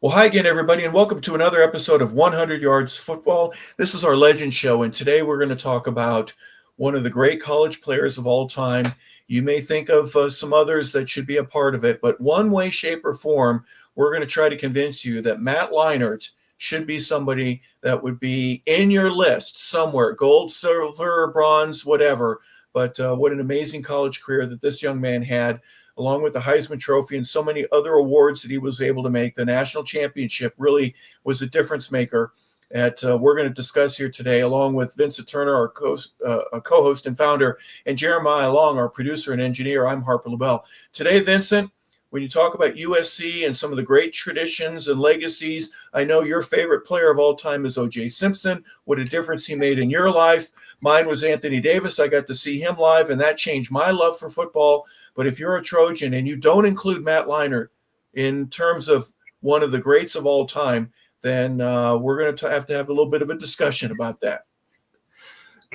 Well, hi again, everybody, and welcome to another episode of 100 Yards Football. This is our Legend Show, and today we're going to talk about one of the great college players of all time. You may think of some others that should be a part of it, but one way, shape, or form, we're going to try to convince you that Matt Leinart should be somebody that would be in your list somewhere, gold, silver, bronze, whatever. But what an amazing college career that this young man had, along with the Heisman Trophy and so many other awards that he was able to make. The national championship really was a difference maker. We're going to discuss here today, along with Vincent Turner, our co-host and founder, and Jeremiah Long, our producer and engineer. I'm Harper LeBel. Today, Vincent, when you talk about USC and some of the great traditions and legacies, I know your favorite player of all time is O.J. Simpson. What a difference he made in your life. Mine was Anthony Davis. I got to see him live, and that changed my love for football. But if you're a Trojan and you don't include Matt Leinart in terms of one of the greats of all time, then we're going to have a little bit of a discussion about that.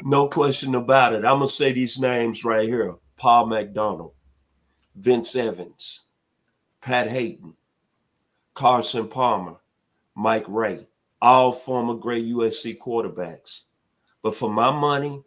No question about it. I'm going to say these names right here. Paul McDonald, Vince Evans, Pat Hayden, Carson Palmer, Mike Ray, all former great USC quarterbacks. But for my money,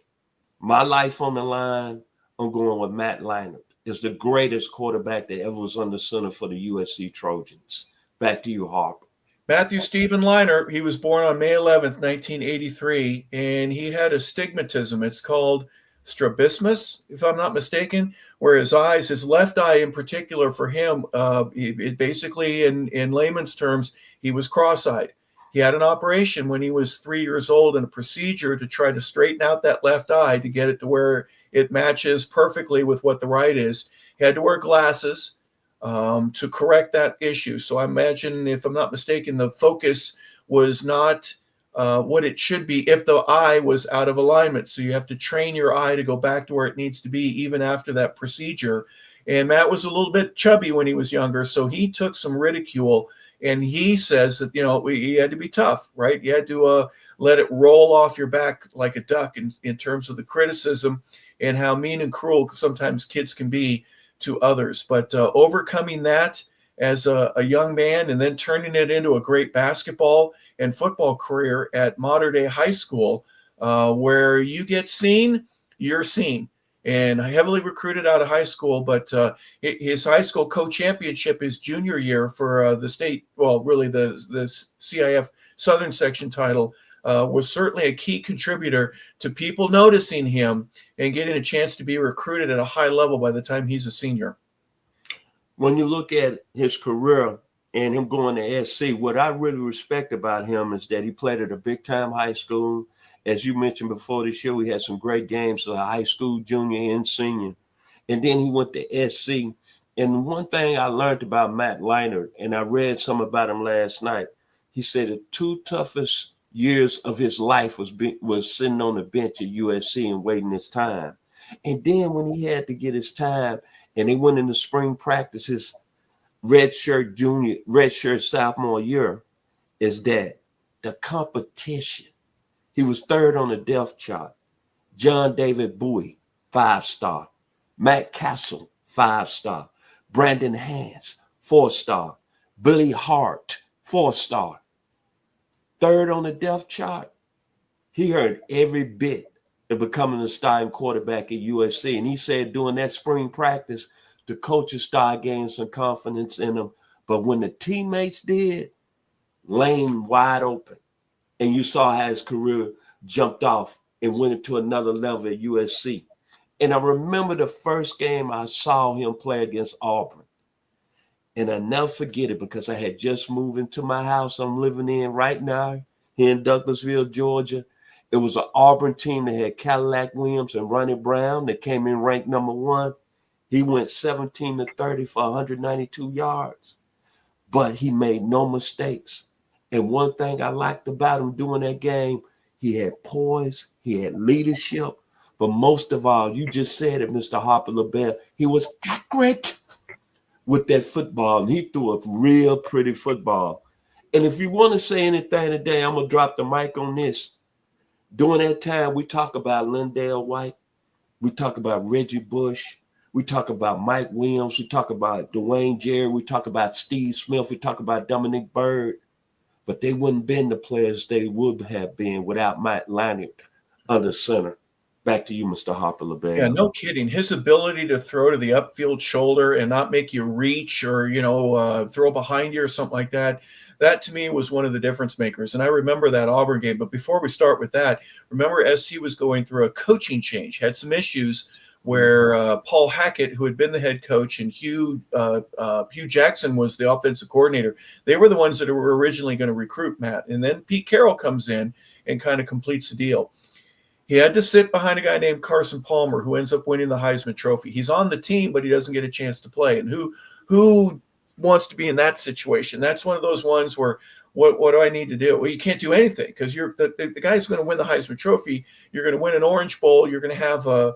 my life on the line, I'm going with Matt Leinart. Is the greatest quarterback that ever was under center for the USC Trojans. Back to you, Harper. Matthew Stephen Leinart, he was born on May 11th, 1983, and he had astigmatism. It's called strabismus, if I'm not mistaken, where his left eye in particular for him, it basically, in layman's terms, he was cross-eyed. He had an operation when he was 3 years old and a procedure to try to straighten out that left eye to get it to where it matches perfectly with what the right is. He had to wear glasses to correct that issue. So I imagine, if I'm not mistaken, the focus was not what it should be if the eye was out of alignment. So you have to train your eye to go back to where it needs to be even after that procedure. And Matt was a little bit chubby when he was younger, so he took some ridicule. And he says that, he had to be tough, right? You had to let it roll off your back like a duck in terms of the criticism and how mean and cruel sometimes kids can be to others. But overcoming that as a young man and then turning it into a great basketball and football career at Modern Day High School, where you get seen, you're seen. And heavily recruited out of high school, but his high school co-championship his junior year for the state, well, really the CIF Southern Section title, was certainly a key contributor to people noticing him and getting a chance to be recruited at a high level by the time he's a senior. When you look at his career and him going to SC, what I really respect about him is that he played at a big-time high school. As you mentioned before the show, he had some great games, high school, junior, and senior. And then he went to SC. And one thing I learned about Matt Leinart, and I read some about him last night, he said the two toughest years of his life was sitting on the bench at USC and waiting his time. And then when he had to get his time and he went into spring practice, his redshirt sophomore year, is that the competition. He was third on the depth chart. John David Bowie, 5-star. Matt Castle, 5-star. Brandon Hans, 4-star. Billy Hart, 4-star. Third on the depth chart. He heard every bit of becoming a starting quarterback at USC. And he said during that spring practice, the coaches started gaining some confidence in him. But when the teammates did, lane wide open. And you saw how his career jumped off and went into another level at USC. And I remember the first game I saw him play against Auburn. And I never forget it because I had just moved into my house I'm living in right now here in Douglasville, Georgia. It was an Auburn team that had Cadillac Williams and Ronnie Brown that came in ranked number 1. He went 17-30 for 192 yards. But he made no mistakes. And one thing I liked about him doing that game, he had poise, he had leadership, but most of all, you just said it, Mr. Harper LeBel, he was accurate with that football, and he threw a real pretty football. And if you want to say anything today, I'm going to drop the mic on this. During that time, we talk about Lindale White, we talk about Reggie Bush, We talk about Mike Williams. We talk about Dwayne Jerry. We talk about Steve Smith. We talk about Dominic Byrd. But they wouldn't been the players they would have been without Mike Leinart under center. Back to you, Mr. Harper LeBel. Yeah, no kidding. His ability to throw to the upfield shoulder and not make you reach or, throw behind you or something like that, that to me was one of the difference makers. And I remember that Auburn game. But before we start with that, remember SC was going through a coaching change, had some issues where Paul Hackett, who had been the head coach, and Hugh Jackson was the offensive coordinator. They were the ones that were originally going to recruit Matt. And then Pete Carroll comes in and kind of completes the deal. He had to sit behind a guy named Carson Palmer, who ends up winning the Heisman Trophy. He's on the team, but he doesn't get a chance to play. And who wants to be in that situation? That's one of those ones where, what do I need to do? Well, you can't do anything because you're the guy's going to win the Heisman Trophy. You're going to win an Orange Bowl. You're going to have an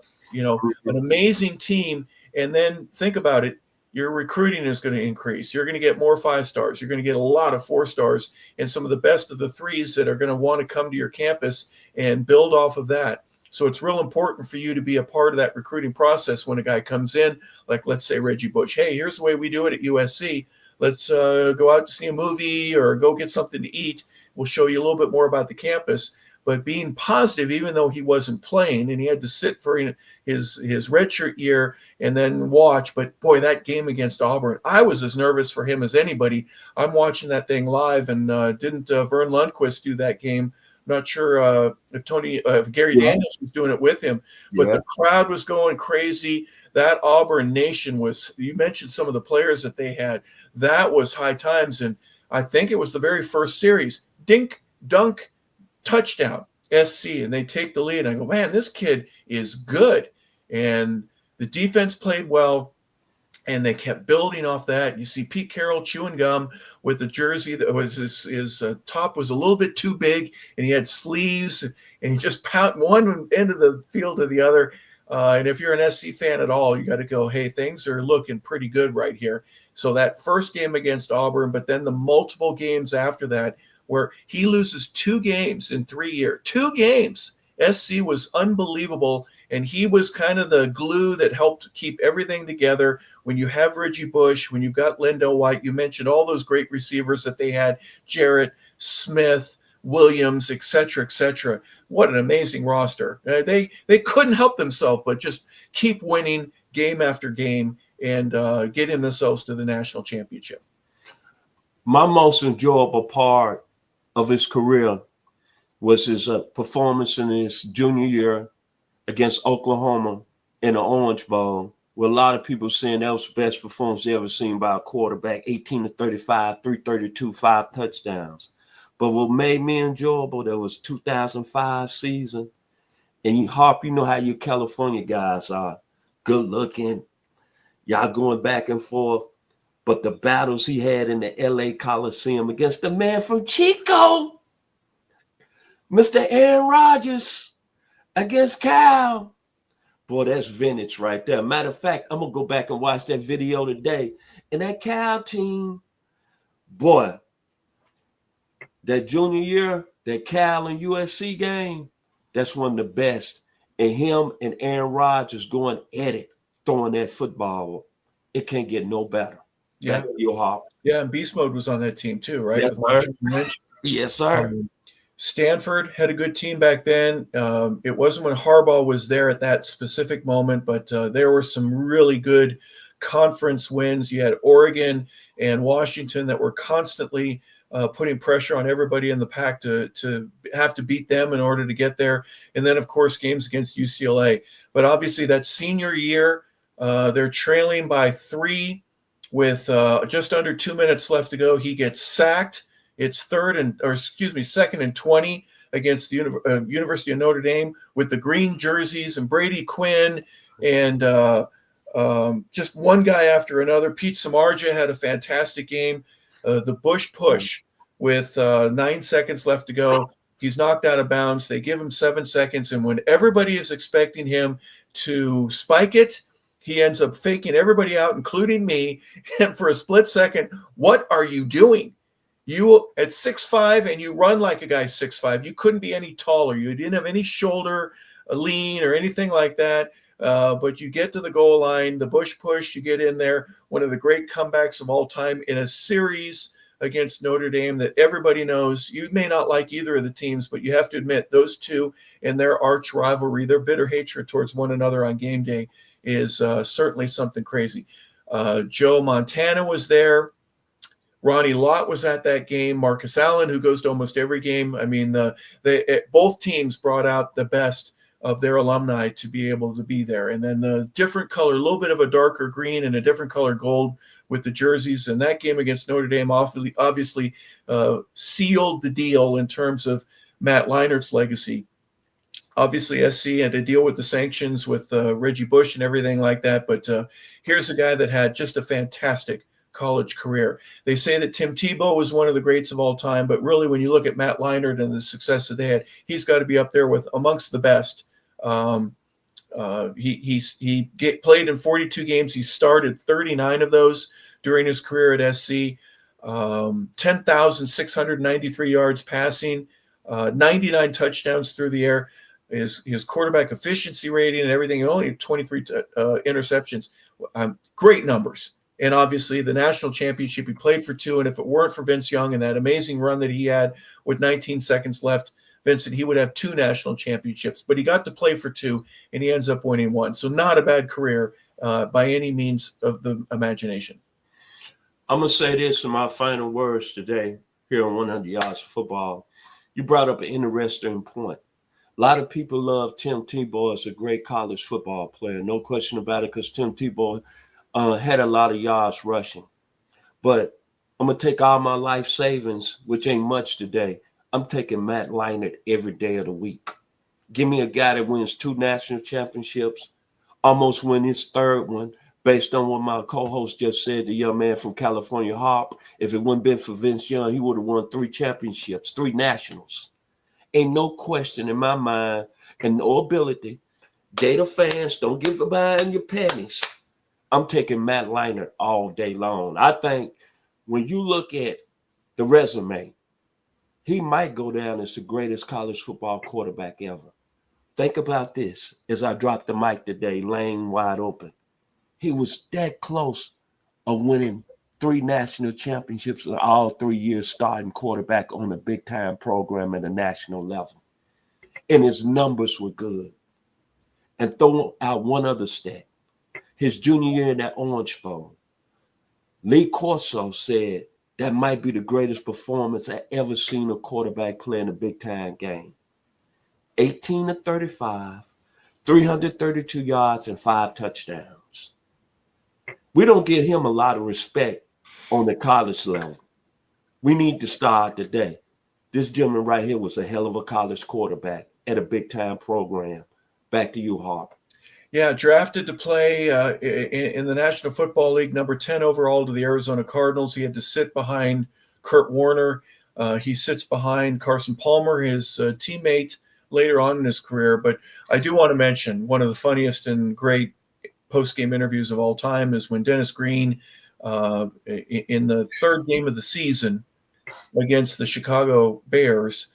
amazing team. And then think about it. Your recruiting is going to increase. You're going to get more 5 stars. You're going to get a lot of 4 stars and some of the best of the 3s that are going to want to come to your campus and build off of that. So it's real important for you to be a part of that recruiting process when a guy comes in, like let's say Reggie Bush. Hey, here's the way we do it at USC. Let's go out to see a movie or go get something to eat. We'll show you a little bit more about the campus. But being positive, even though he wasn't playing and he had to sit for his redshirt year and then watch. But boy, that game against Auburn, I was as nervous for him as anybody. I'm watching that thing live, and didn't Vern Lundquist do that game? Not sure if Gary Daniels was doing it with him, but the crowd was going crazy. That Auburn Nation was. You mentioned some of the players that they had. That was high times, and I think it was the very first series. Dink, dunk, touchdown, SC, and they take the lead. I go, man, this kid is good. And the defense played well, and they kept building off that. You see Pete Carroll chewing gum with the jersey that was his top was a little bit too big, and he had sleeves, and he just pounded one end of the field to the other. And if you're an SC fan at all, you got to go, hey, things are looking pretty good right here. So that first game against Auburn, but then the multiple games after that, where he loses 2 games in 3 years. 2 games. SC was unbelievable, and he was kind of the glue that helped keep everything together. When you have Reggie Bush, when you've got Lendell White, you mentioned all those great receivers that they had, Jarrett, Smith, Williams, et cetera, et cetera. What an amazing roster. They couldn't help themselves but just keep winning game after game and getting themselves to the national championship. My most enjoyable part of his career was his performance in his junior year against Oklahoma in the Orange Bowl, where a lot of people saying that was the best performance they ever seen by a quarterback, 18 to 35, 332, 5 touchdowns. But what made me enjoyable, that was 2005 season. And Harp, you know how you California guys are, good looking, y'all going back and forth. But the battles he had in the LA Coliseum against the man from Chico, Mr. Aaron Rodgers, against Cal. Boy, that's vintage right there. Matter of fact, I'm going to go back and watch that video today. And that Cal team, boy, that junior year, that Cal and USC game, that's one of the best. And him and Aaron Rodgers going at it, throwing that football, it can't get no better. Yeah. Yeah, and Beast Mode was on that team too, right? Yes, sir. Yes, sir. Stanford had a good team back then. It wasn't when Harbaugh was there at that specific moment, but there were some really good conference wins. You had Oregon and Washington that were constantly putting pressure on everybody in the pack to have to beat them in order to get there. And then, of course, games against UCLA. But obviously that senior year, they're trailing by 3 with just under 2 minutes left to go. He gets sacked. It's second and 20 against the University of Notre Dame with the green jerseys and Brady Quinn and just one guy after another. Pete Samardzija had a fantastic game. The Bush push with 9 seconds left to go. He's knocked out of bounds. They give him 7 seconds, and when everybody is expecting him to spike it, he ends up faking everybody out, including me. And for a split second, what are you doing? You at 6'5", and you run like a guy 6'5". You couldn't be any taller. You didn't have any shoulder lean or anything like that. But you get to the goal line, the Bush push, you get in there, one of the great comebacks of all time in a series against Notre Dame that everybody knows. You may not like either of the teams, but you have to admit those two and their arch rivalry, their bitter hatred towards one another on game day is certainly something crazy. Joe Montana was there. Ronnie Lott was at that game. Marcus Allen, who goes to almost every game. I mean, both teams brought out the best of their alumni to be able to be there. And then the different color, a little bit of a darker green and a different color gold with the jerseys. And that game against Notre Dame obviously sealed the deal in terms of Matt Leinart's legacy. Obviously, SC had to deal with the sanctions with Reggie Bush and everything like that. But here's a guy that had just a fantastic college career. They say that Tim Tebow was one of the greats of all time, but really when you look at Matt Leinart and the success that they had, he's got to be up there with amongst the best. He played in 42 games. He started 39 of those during his career at SC. 10,693 yards passing, 99 touchdowns through the air. His quarterback efficiency rating and everything, only 23 interceptions. Great numbers. And obviously the national championship, he played for 2. And if it weren't for Vince Young and that amazing run that he had with 19 seconds left, Vincent, he would have 2 national championships. But he got to play for 2, and he ends up winning 1. So not a bad career by any means of the imagination. I'm going to say this in my final words today here on 100 Yards of Football. You brought up an interesting point. A lot of people love Tim Tebow as a great college football player. No question about it, because Tim Tebow had a lot of yards rushing. But I'm going to take all my life savings, which ain't much today. I'm taking Matt Leinart every day of the week. Give me a guy that wins 2 national championships, almost win his 3rd one, based on what my co-host just said, the young man from California, Harper. If it wouldn't been for Vince Young, he would have won 3 championships, 3 nationals. Ain't no question in my mind and no ability. Gator fans, don't get behind your panties. I'm taking Matt Leinart all day long. I think when you look at the resume, he might go down as the greatest college football quarterback ever. Think about this as I drop the mic today, lane wide open. He was that close of winning 3 national championships in all 3 years starting quarterback on a big-time program at a national level. And his numbers were good. And throw out one other stat. His junior year in that Orange Bowl, Lee Corso said that might be the greatest performance I ever seen a quarterback play in a big-time game. 18 of 35, 332 yards, and 5 touchdowns. We don't give him a lot of respect on the college level. We need to start today. This gentleman right here was a hell of a college quarterback at a big-time program. Back to you, Harper. Yeah, drafted to play in the National Football League, number 10 overall to the Arizona Cardinals. He had to sit behind Kurt Warner. He sits behind Carson Palmer, his teammate later on in his career. But I do want to mention one of the funniest and great post-game interviews of all time is when Dennis Green, in the 3rd game of the season against the Chicago Bears,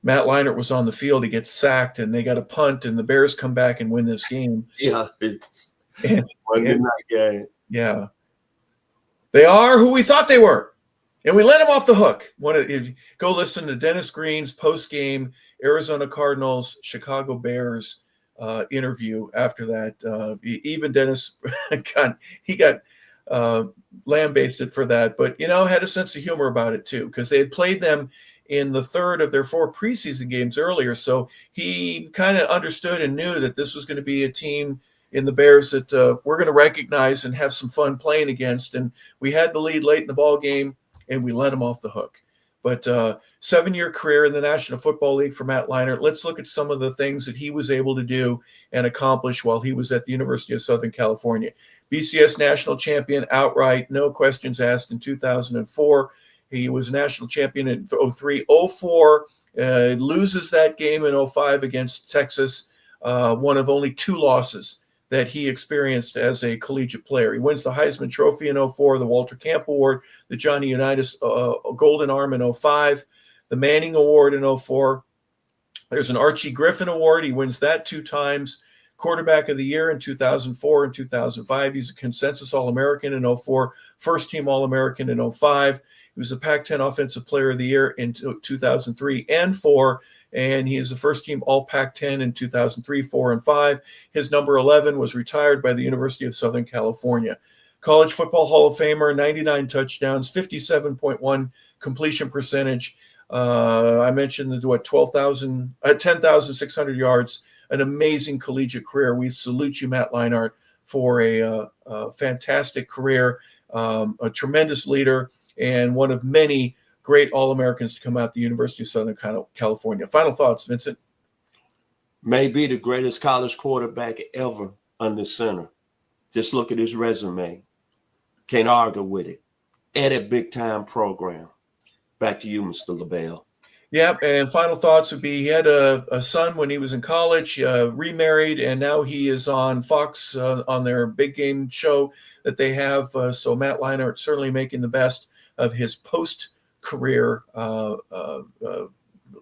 Matt Leinart was on the field. He gets sacked, and they got a punt, and the Bears come back and win this game. Yeah, it's Monday night game. Yeah, they are who we thought they were, and we let them off the hook. Go listen to Dennis Green's post-game Arizona Cardinals Chicago Bears interview after that. Even Dennis got lambasted for that, but had a sense of humor about it too, because they had played them in the 3rd of their 4 preseason games earlier. So he kind of understood and knew that this was going to be a team in the Bears that we're going to recognize and have some fun playing against. And we had the lead late in the ball game, and we let him off the hook. But 7-year career in the National Football League for Matt Leinart. Let's look at some of the things that he was able to do and accomplish while he was at the University of Southern California. BCS national champion outright, no questions asked, in 2004. He was national champion in 03. 04, loses that game in 05 against Texas, one of only 2 losses that he experienced as a collegiate player. He wins the Heisman Trophy in 04, the Walter Camp Award, the Johnny Unitas Golden Arm in 05, the Manning Award in 04. There's an Archie Griffin Award. He wins that 2 times. quarterback of the year in 2004 and 2005. He's a consensus All-American in 04, first-team All-American in 05. He was the Pac-10 Offensive Player of the Year in 2003 and 4, and he is the first-team All-Pac-10 in 2003, 4, and 5. His number 11 was retired by the University of Southern California. College Football Hall of Famer, 99 touchdowns, 57.1 completion percentage. I mentioned the 10,600 yards, an amazing collegiate career. We salute you, Matt Leinart, for a fantastic career, a tremendous leader, and one of many great All-Americans to come out the University of Southern California. Final thoughts, Vincent? Maybe the greatest college quarterback ever under center. Just look at his resume. Can't argue with it. At a big-time program. Back to you, Mr. LeBel. Yeah, and final thoughts would be he had a son when he was in college, remarried, and now he is on Fox on their big game show that they have. So Matt Leinart certainly making the best of his post-career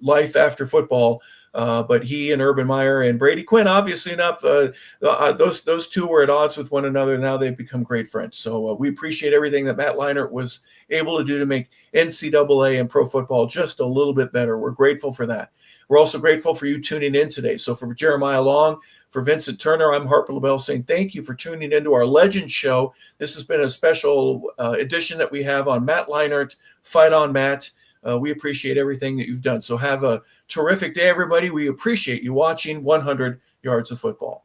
life after football. But he and Urban Meyer and Brady Quinn, obviously enough, those two were at odds with one another. Now they've become great friends. So we appreciate everything that Matt Leinart was able to do to make NCAA and pro football just a little bit better. We're grateful for that. We're also grateful for you tuning in today. So for Jeremiah Long, for Vincent Turner, I'm Harper LeBel saying thank you for tuning into our Legend Show. This has been a special edition that we have on Matt Leinart, Fight on Matt. We appreciate everything that you've done. So have a terrific day, everybody. We appreciate you watching 100 Yards of Football.